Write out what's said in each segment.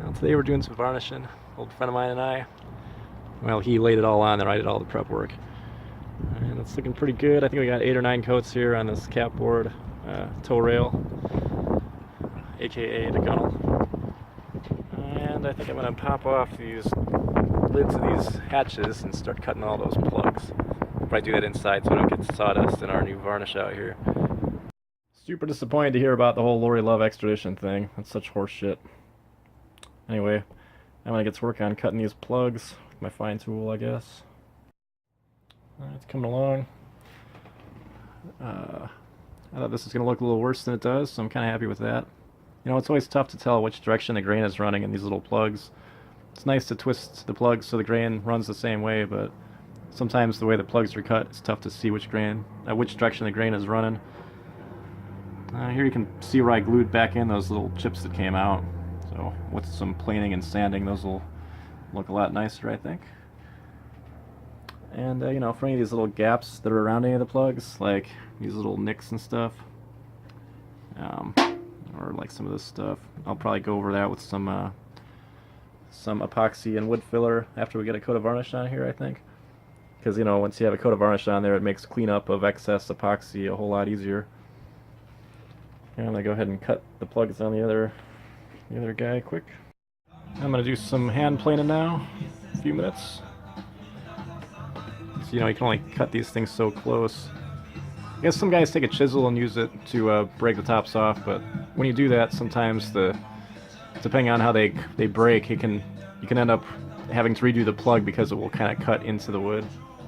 Well, today we're doing some varnishing. Old friend of mine and I. Well, he laid it all on there. I did all the prep work. And it's looking pretty good. I think we got 8 or 9 coats here on this capboard toe rail, aka the gunnel. And I think I'm going to pop off these lids of these hatches and start cutting all those plugs. I'll probably do that inside so I don't get sawdust in our new varnish out here. Super disappointed to hear about the whole Lori Love extradition thing. That's such horse shit. Anyway, I'm gonna get to work on cutting these plugs with my fine tool, I guess. It's coming along. I thought this was gonna look a little worse than it does, so I'm kind of happy with that. You know, it's always tough to tell which direction the grain is running in these little plugs. It's nice to twist the plugs so the grain runs the same way, but sometimes the way the plugs are cut, it's tough to see which direction the grain is running. Here you can see where I glued back in those little chips that came out. So with some planing and sanding, those will look a lot nicer, I think. And you know, for any of these little gaps that are around any of the plugs, like these little nicks and stuff, or like some of this stuff, I'll probably go over that with some epoxy and wood filler after we get a coat of varnish on here, I think. Because, you know, once you have a coat of varnish on there, it makes cleanup of excess epoxy a whole lot easier. And I'm going to go ahead and cut the plugs on the other guy quick. I'm going to do some hand planing now, a few minutes. So, you know, you can only cut these things so close. I guess some guys take a chisel and use it to break the tops off, but when you do that, sometimes depending on how they break, you can end up having to redo the plug because it will kind of cut into the wood.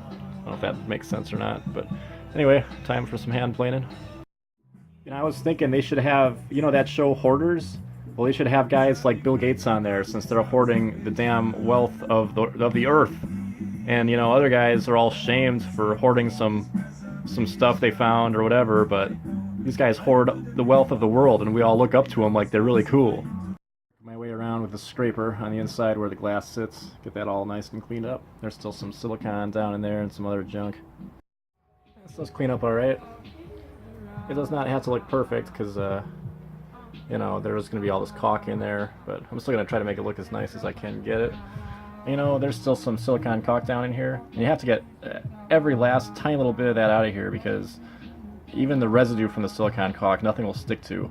I don't know if that makes sense or not, but anyway, time for some hand planing. You know, I was thinking they should have, you know, that show Hoarders? Well, they should have guys like Bill Gates on there, since they're hoarding the damn wealth of the earth. And, you know, other guys are all shamed for hoarding some stuff they found or whatever, but these guys hoard the wealth of the world, and we all look up to them like they're really cool. My way around with the scraper on the inside where the glass sits, get that all nice and cleaned up. There's still some silicone down in there and some other junk. This does clean up alright. It does not have to look perfect because, you know, there's going to be all this caulk in there, but I'm still going to try to make it look as nice as I can get it. You know, there's still some silicone caulk down in here, and you have to get every last tiny little bit of that out of here because even the residue from the silicone caulk, nothing will stick to.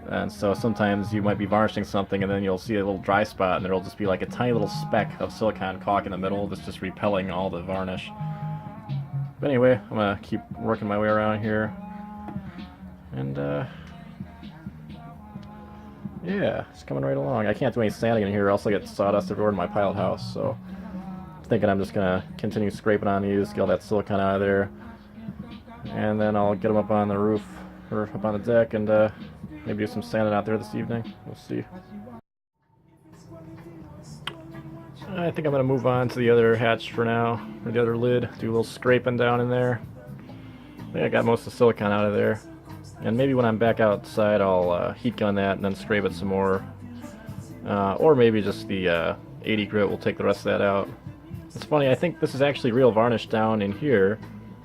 And so sometimes you might be varnishing something and then you'll see a little dry spot and there'll just be like a tiny little speck of silicone caulk in the middle that's just repelling all the varnish. But anyway, I'm going to keep working my way around here. And yeah, it's coming right along. I can't do any sanding in here or else I'll get sawdust everywhere in my piled house, so I'm thinking I'm just going to continue scraping on these, get all that silicone out of there, and then I'll get them up on the roof, or up on the deck, and maybe do some sanding out there this evening. We'll see. I think I'm going to move on to the other hatch for now, or the other lid, do a little scraping down in there. I think I got most of the silicone out of there. And maybe when I'm back outside, I'll heat gun that and then scrape it some more. Or maybe just the 80 grit will take the rest of that out. It's funny, I think this is actually real varnish down in here,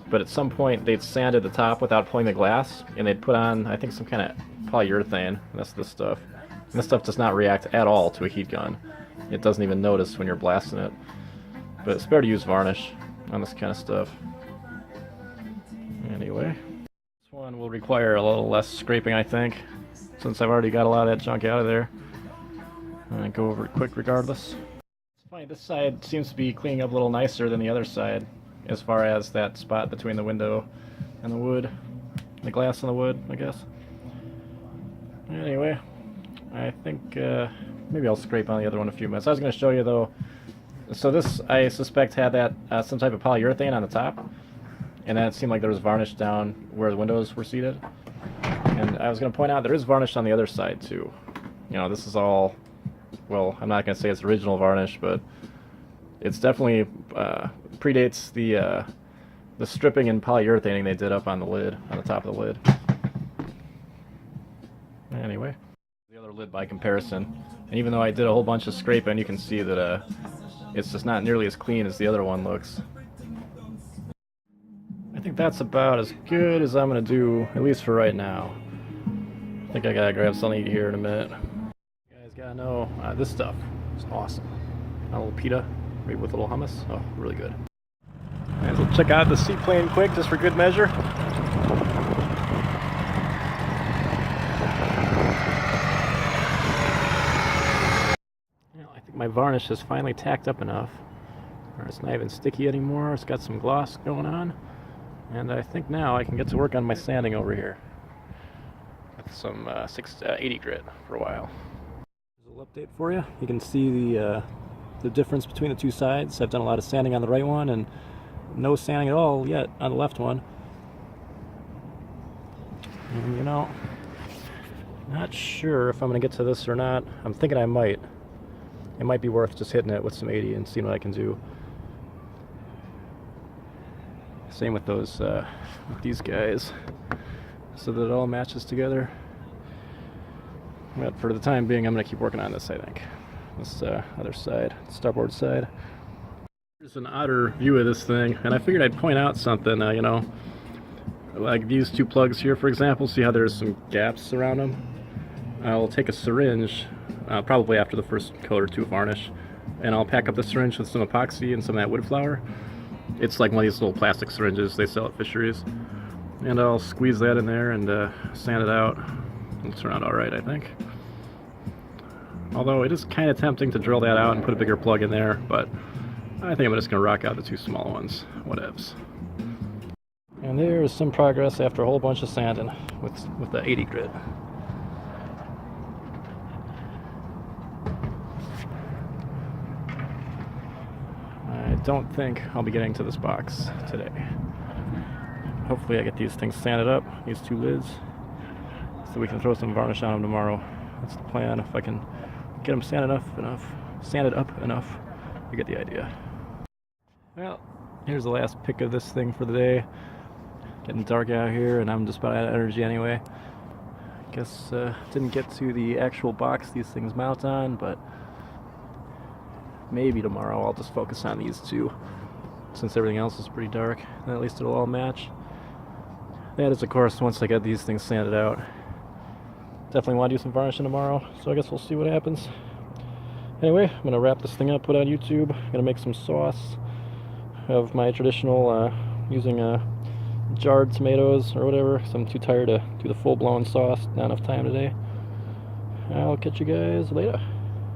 but at some point they'd sanded the top without pulling the glass, and they'd put on, I think, some kind of polyurethane. That's this stuff. And this stuff does not react at all to a heat gun. It doesn't even notice when you're blasting it. But it's better to use varnish on this kind of stuff. Anyway. This one will require a little less scraping, I think, since I've already got a lot of that junk out of there. I'm going to go over it quick regardless. It's funny, this side seems to be cleaning up a little nicer than the other side, as far as that spot between the window and the wood. The glass and the wood, I guess. Anyway, I think maybe I'll scrape on the other one in a few minutes. I was going to show you, though. So this, I suspect, had that some type of polyurethane on the top. And then it seemed like there was varnish down where the windows were seated. And I was going to point out there is varnish on the other side too. You know, this is all, well, I'm not going to say it's original varnish, but it's definitely predates the stripping and polyurethaning they did up on the lid, on the top of the lid. Anyway, the other lid by comparison. And even though I did a whole bunch of scraping, you can see that it's just not nearly as clean as the other one looks. I think that's about as good as I'm going to do, at least for right now. I think I gotta grab something to eat here in a minute. Guys, Yeah, no, this stuff is awesome. A little pita, maybe with a little hummus. Oh, really good. And we'll check out the seaplane quick, just for good measure. I think my varnish has finally tacked up enough, or it's not even sticky anymore. It's got some gloss going on, and I think now I can get to work on my sanding over here with some 680 grit for a while. There's a little update for you. You can see the difference between the two sides. I've done a lot of sanding on the right one and no sanding at all yet on the left one. And you know, not sure if I'm going to get to this or not. I'm thinking I might. It might be worth just hitting it with some 80 and seeing what I can do. Same with those, with these guys, so that it all matches together. But for the time being, I'm going to keep working on this, I think. This other side, starboard side. Here's an odder view of this thing, and I figured I'd point out something, you know, like these two plugs here, for example. See how there's some gaps around them? I'll take a syringe, probably after the first coat or two of varnish, and I'll pack up the syringe with some epoxy and some of that wood flour. It's like one of these little plastic syringes they sell at fisheries. And I'll squeeze that in there and sand it out. It'll turn out alright, I think. Although it is kind of tempting to drill that out and put a bigger plug in there, but I think I'm just going to rock out the two small ones. Whatevs. And there's some progress after a whole bunch of sanding with the 80 grit. I don't think I'll be getting to this box today. Hopefully I get these things sanded up, these two lids, so we can throw some varnish on them tomorrow. That's the plan. If I can get them sanded up enough, you get the idea. Well, here's the last pick of this thing for the day. Getting dark out here and I'm just about out of energy anyway. Guess didn't get to the actual box these things mount on, but maybe tomorrow I'll just focus on these two, since everything else is pretty dark. Then at least it'll all match. That is, of course, once I get these things sanded out. Definitely want to do some varnishing tomorrow, so I guess we'll see what happens. Anyway, I'm going to wrap this thing up, put it on YouTube. I'm going to make some sauce of my traditional, using jarred tomatoes or whatever, because I'm too tired to do the full-blown sauce. Not enough time today. I'll catch you guys later.